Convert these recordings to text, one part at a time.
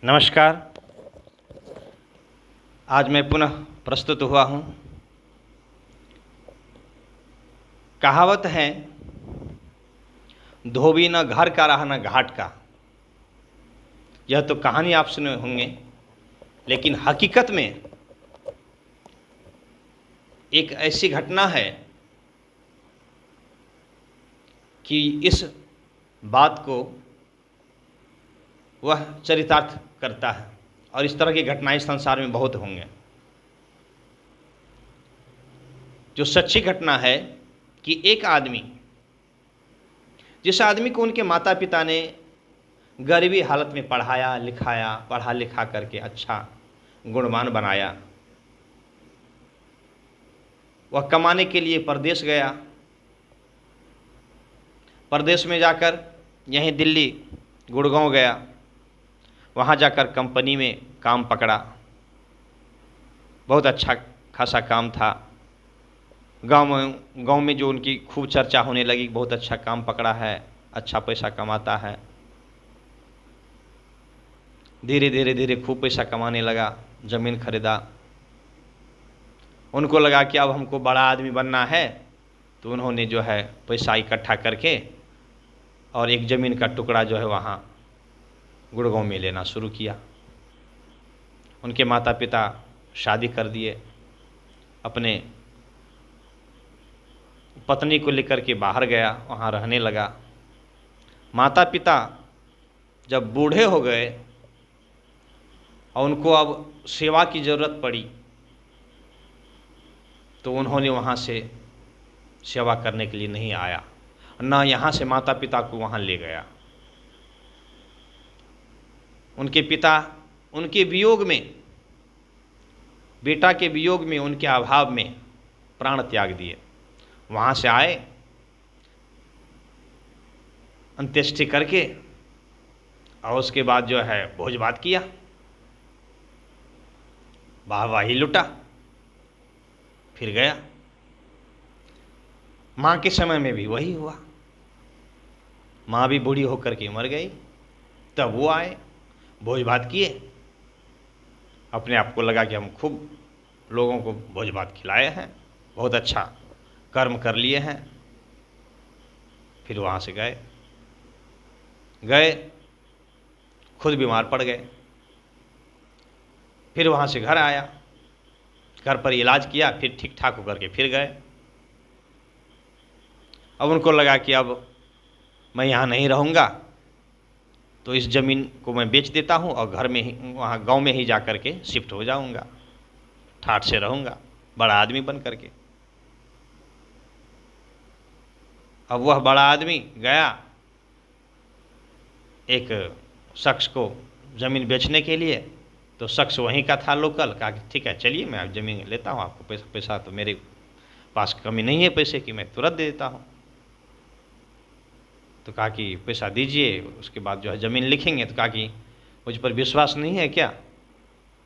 नमस्कार। आज मैं पुनः प्रस्तुत हुआ हूँ। कहावत है, धोबी न घर का रहा न घाट का। यह तो कहानी आप सुने होंगे, लेकिन हकीकत में एक ऐसी घटना है कि इस बात को वह चरितार्थ करता है, और इस तरह की घटनाएं संसार में बहुत होंगे। जो सच्ची घटना है कि एक आदमी, जिस आदमी को उनके माता पिता ने गरीबी हालत में पढ़ाया लिखाया, पढ़ा लिखा करके अच्छा गुणवान बनाया, वह कमाने के लिए परदेश गया। परदेश में जाकर यहीं दिल्ली गुड़गांव गया। वहाँ जाकर कंपनी में काम पकड़ा। बहुत अच्छा खासा काम था। गांव में जो उनकी खूब चर्चा होने लगी, बहुत अच्छा काम पकड़ा है, अच्छा पैसा कमाता है। धीरे धीरे धीरे खूब पैसा कमाने लगा, ज़मीन खरीदा। उनको लगा कि अब हमको बड़ा आदमी बनना है, तो उन्होंने जो है पैसा इकट्ठा करके और एक ज़मीन का टुकड़ा जो है वहाँ गुड़गांव में लेना शुरू किया। उनके माता पिता शादी कर दिए। अपने पत्नी को लेकर के बाहर गया, वहाँ रहने लगा। माता पिता जब बूढ़े हो गए और उनको अब सेवा की ज़रूरत पड़ी, तो उन्होंने वहाँ से सेवा करने के लिए नहीं आया, ना यहाँ से माता पिता को वहाँ ले गया। उनके पिता उनके वियोग में, बेटा के वियोग में, उनके अभाव में प्राण त्याग दिए। वहाँ से आए, अंत्येष्टि करके, और उसके बाद जो है भोज भात किया, वाहवाही लुटा, फिर गया। माँ के समय में भी वही हुआ। माँ भी बूढ़ी होकर के मर गई। तब वो आए, भोज भात किए। अपने आप को लगा कि हम खूब लोगों को भोज भात खिलाए हैं, बहुत अच्छा कर्म कर लिए हैं। फिर वहाँ से गए, खुद बीमार पड़ गए। फिर वहाँ से घर आया, घर पर इलाज किया, फिर ठीक ठाक होकर के फिर गए। अब उनको लगा कि अब मैं यहाँ नहीं रहूँगा, तो इस ज़मीन को मैं बेच देता हूँ और घर में ही, वहाँ गांव में ही जा कर के शिफ्ट हो जाऊँगा, ठाठ से रहूँगा, बड़ा आदमी बन करके। अब वह बड़ा आदमी गया एक शख्स को ज़मीन बेचने के लिए, तो शख्स वहीं का था, लोकल। कहा कि ठीक है, चलिए मैं ज़मीन लेता हूँ, आपको पैसा तो मेरे पास कमी नहीं है पैसे की, मैं तुरंत दे देता हूँ। तो कहा कि पैसा दीजिए, उसके बाद जो है ज़मीन लिखेंगे। तो कहा कि मुझ पर विश्वास नहीं है क्या?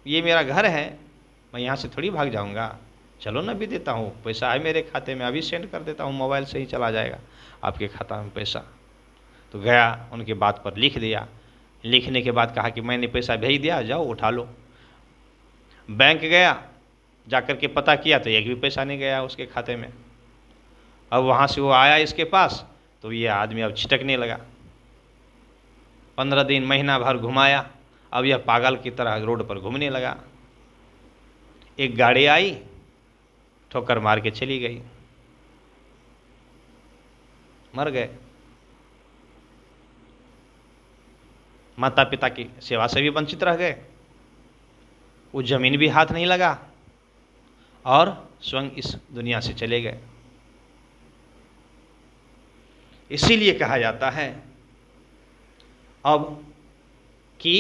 ये मेरा घर है, मैं यहाँ से थोड़ी भाग जाऊँगा। चलो ना, भी देता हूँ, पैसा है मेरे खाते में, अभी सेंड कर देता हूँ, मोबाइल से ही चला जाएगा आपके खाता में पैसा। तो गया, उनके बात पर लिख दिया। लिखने के बाद कहा कि मैंने पैसा भेज दिया, जाओ उठा लो। बैंक गया, जाकर के पता किया तो एक भी पैसा नहीं गया उसके खाते में। अब वहाँ से वो आया इसके पास, तो ये आदमी अब छिटकने लगा। 15 दिन, महीना भर घुमाया। अब यह पागल की तरह रोड पर घूमने लगा। एक गाड़ी आई, ठोकर मार के चली गई, मर गए। माता पिता की सेवा से भी वंचित रह गए, वो जमीन भी हाथ नहीं लगा, और स्वयं इस दुनिया से चले गए। इसीलिए कहा जाता है अब कि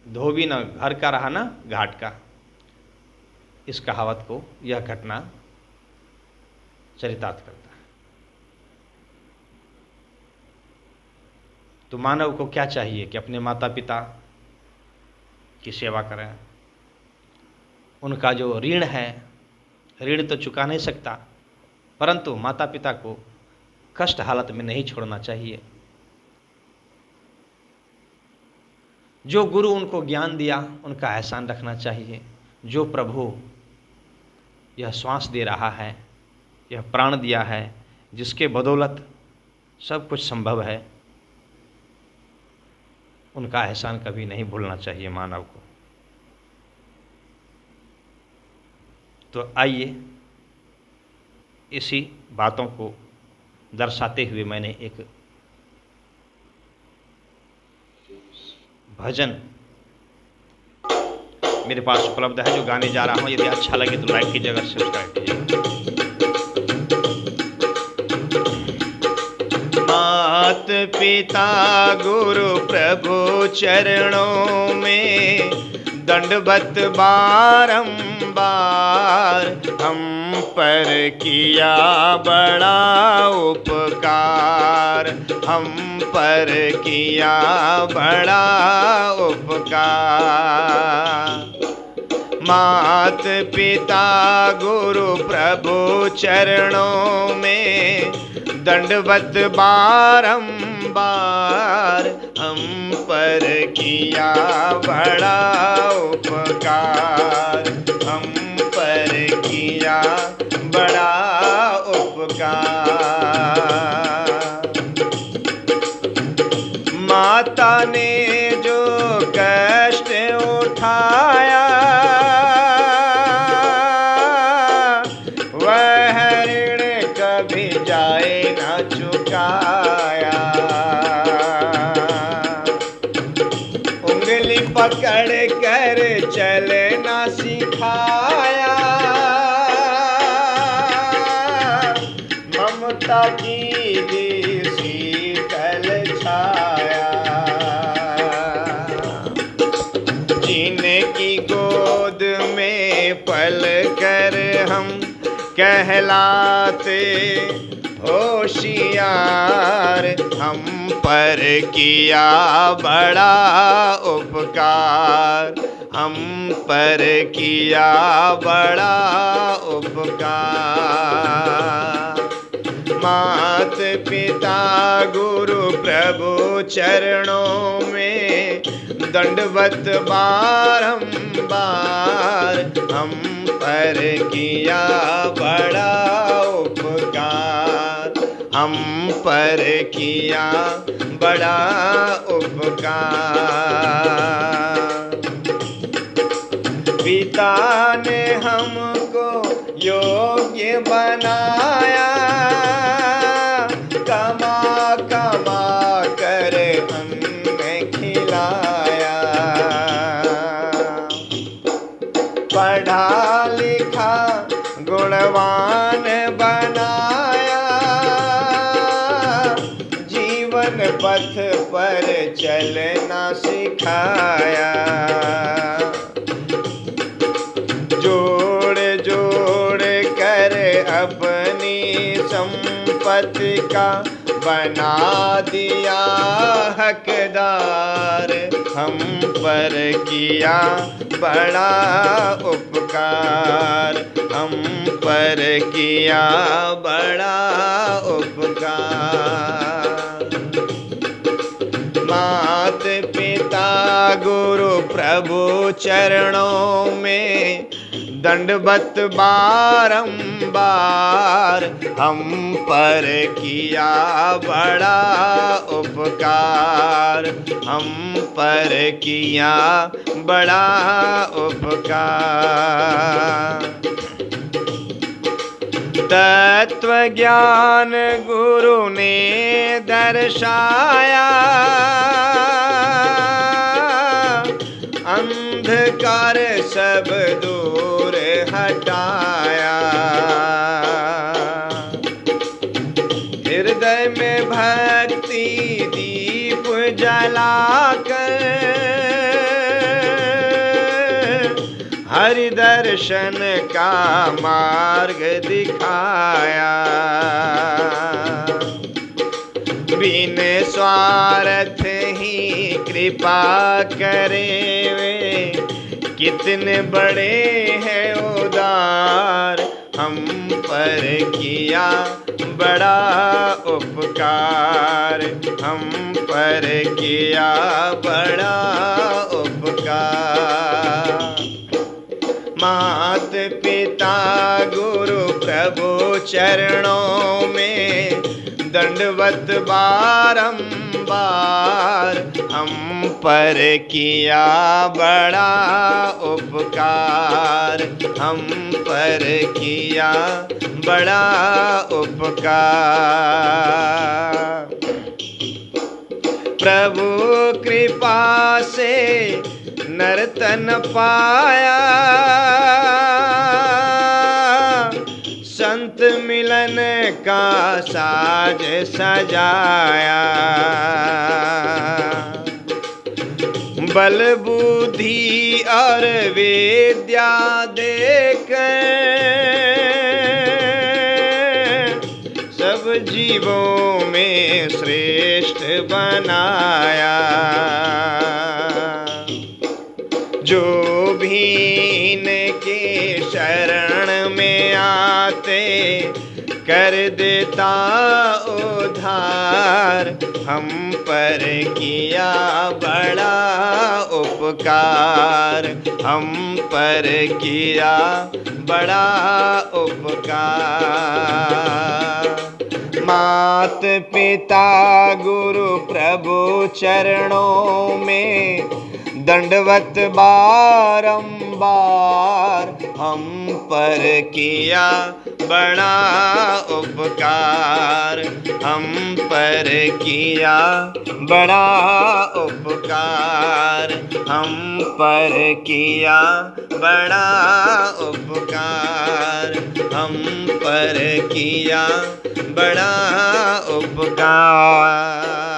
धोबी न घर का रहा न घाट का। इस कहावत को यह घटना चरितार्थ करता है। तो मानव को क्या चाहिए कि अपने माता पिता की सेवा करें। उनका जो ऋण है, ऋण तो चुका नहीं सकता, परंतु माता पिता को कष्ट हालत में नहीं छोड़ना चाहिए। जो गुरु उनको ज्ञान दिया उनका एहसान रखना चाहिए। जो प्रभु यह श्वास दे रहा है, यह प्राण दिया है, जिसके बदौलत सब कुछ संभव है, उनका एहसान कभी नहीं भूलना चाहिए मानव को। तो आइए इसी बातों को दर्शाते हुए मैंने एक भजन मेरे पास उपलब्ध है जो गाने जा रहा हूँ। यदि अच्छा लगे तो लाइक कीजिएगा, सब्सक्राइब कीजिएगा। मात पिता गुरु प्रभु चरणों में दंडवत बारंबार, हम पर किया बड़ा उपकार, हम पर किया बड़ा उपकार। मात पिता गुरु प्रभु चरणों में दंडवत बारंबार, हम पर किया बड़ा उपकार, हम पर किया बड़ा उपकार। माता ने जो कष्ट उठाया वह ऋण कभी जाए ना चुकाया। उंगली पकड़ कर चलना सिखाया, ममता की दी शीतल छाया। जिनकी गोद में पल कर हम कहलाते होशियार, हम पर किया बड़ा उपकार, हम पर किया बड़ा उपकार। मात पिता गुरु प्रभु चरणों में दंडवत बारंबार, हम पर किया बड़ा उपकार, हम पर किया बड़ा उपकार। पिता ने हमको योग्य बनाया, कमा कमा कर अन्न खिलाया। पढ़ा लिखा गुणवान बनाया, जीवन पथ पर चलना सिखाया। जोड़ जोड़ कर अपनी संपत्ति का बना दिया हकदार, हम पर किया बड़ा उपकार, हम पर किया बड़ा उपकार। मात पिता गुरु प्रभु चरणों में दंडवत बारंबार, हम पर किया बड़ा उपकार, हम पर किया बड़ा उपकार। तत्व ज्ञान गुरु ने दर्शाया, अंधकार सब दूर हटाया। हृदय में भक्ति दीप जलाकर हरि दर्शन का मार्ग दिखाया। बिन स्वार्थ ही कृपा करे वे, कितने बड़े हैं उदार, हम पर किया बड़ा उपकार, हम पर किया बड़ा प्रभु चरणों में दंडवत बारंबार, हम पर किया बड़ा उपकार, हम पर किया बड़ा उपकार। प्रभु कृपा से नर्तन पाया, संत मिलन का साज सजाया। बल बुद्धि और विद्या देकर सब जीवों में श्रेष्ठ बनाया। जो भी इनके शरण में आते कर देता उद्धार, हम पर किया बड़ा उपकार, हम पर किया बड़ा उपकार। मात पिता गुरु प्रभु चरणों में दंडवत बारंबार, हम पर किया बड़ा उपकार, हम पर किया बड़ा उपकार, हम पर किया बड़ा उपकार, हम पर किया बड़ा उपकार।